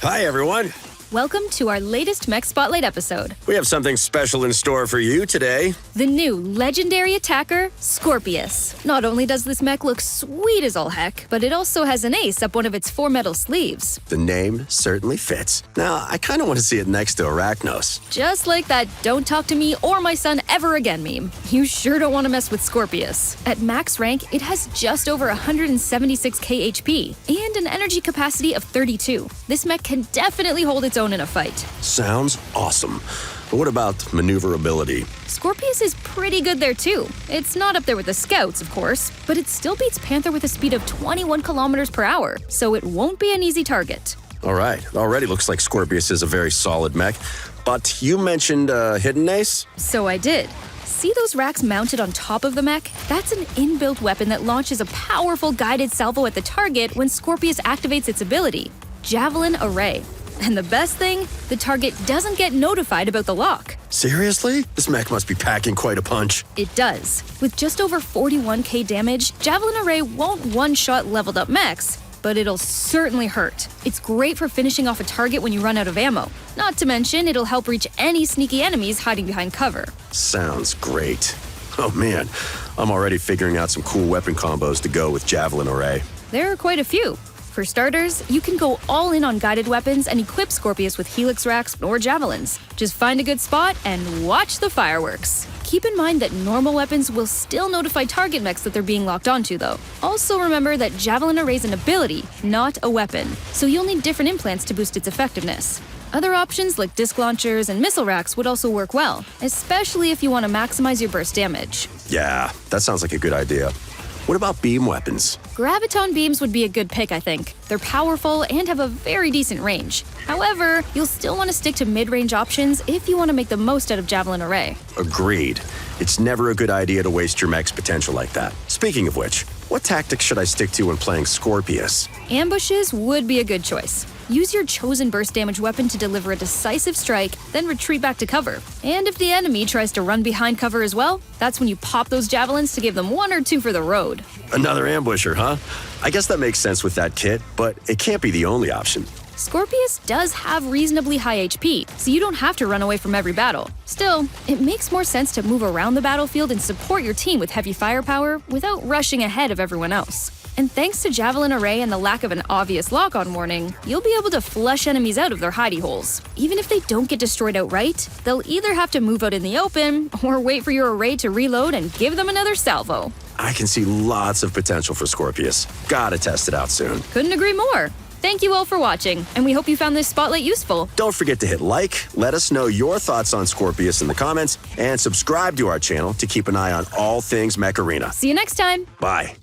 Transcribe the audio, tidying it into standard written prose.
Hi, everyone. Welcome to our latest Mech Spotlight episode. We have something special in store for you today. The new legendary attacker, Scorpius. Not only does this mech look sweet as all heck, but it also has an ace up one of its 4 metal sleeves. The name certainly fits. Now, I kind of want to see it next to Arachnos. Just like that "don't talk to me or my son ever again" meme. You sure don't want to mess with Scorpius. At max rank, it has just over 176k HP and an energy capacity of 32. This mech can definitely hold its own in a fight. Sounds awesome. But what about maneuverability? Scorpius is pretty good there too. It's not up there with the Scouts, of course, but it still beats Panther with a speed of 21 kilometers per hour, so it won't be an easy target. All right, already looks like Scorpius is a very solid mech. But you mentioned Hidden Ace? So I did. See those racks mounted on top of the mech? That's an inbuilt weapon that launches a powerful guided salvo at the target when Scorpius activates its ability, Javelin Array. And the best thing, the target doesn't get notified about the lock. Seriously? This mech must be packing quite a punch. It does. With just over 41k damage, Javelin Array won't one-shot leveled up mechs, but it'll certainly hurt. It's great for finishing off a target when you run out of ammo. Not to mention, it'll help reach any sneaky enemies hiding behind cover. Sounds great. Oh man, I'm already figuring out some cool weapon combos to go with Javelin Array. There are quite a few. For starters, you can go all in on guided weapons and equip Scorpius with helix racks or javelins. Just find a good spot and watch the fireworks. Keep in mind that normal weapons will still notify target mechs that they're being locked onto, though. Also remember that Javelin Array is an ability, not a weapon, so you'll need different implants to boost its effectiveness. Other options like disc launchers and missile racks would also work well, especially if you want to maximize your burst damage. Yeah, that sounds like a good idea. What about beam weapons? Graviton beams would be a good pick, I think. They're powerful and have a very decent range. However, you'll still want to stick to mid-range options if you want to make the most out of Javelin Array. Agreed. It's never a good idea to waste your mech's potential like that. Speaking of which, what tactics should I stick to when playing Scorpius? Ambushes would be a good choice. Use your chosen burst damage weapon to deliver a decisive strike, then retreat back to cover. And if the enemy tries to run behind cover as well, that's when you pop those javelins to give them 1 or 2 for the road. Another ambusher, huh? I guess that makes sense with that kit, but it can't be the only option. Scorpius does have reasonably high HP, so you don't have to run away from every battle. Still, it makes more sense to move around the battlefield and support your team with heavy firepower without rushing ahead of everyone else. And thanks to Javelin Array and the lack of an obvious lock-on warning, you'll be able to flush enemies out of their hidey holes. Even if they don't get destroyed outright, they'll either have to move out in the open or wait for your array to reload and give them another salvo. I can see lots of potential for Scorpius. Gotta test it out soon. Couldn't agree more. Thank you all for watching, and we hope you found this spotlight useful. Don't forget to hit like, let us know your thoughts on Scorpius in the comments, and subscribe to our channel to keep an eye on all things Mech Arena. See you next time. Bye.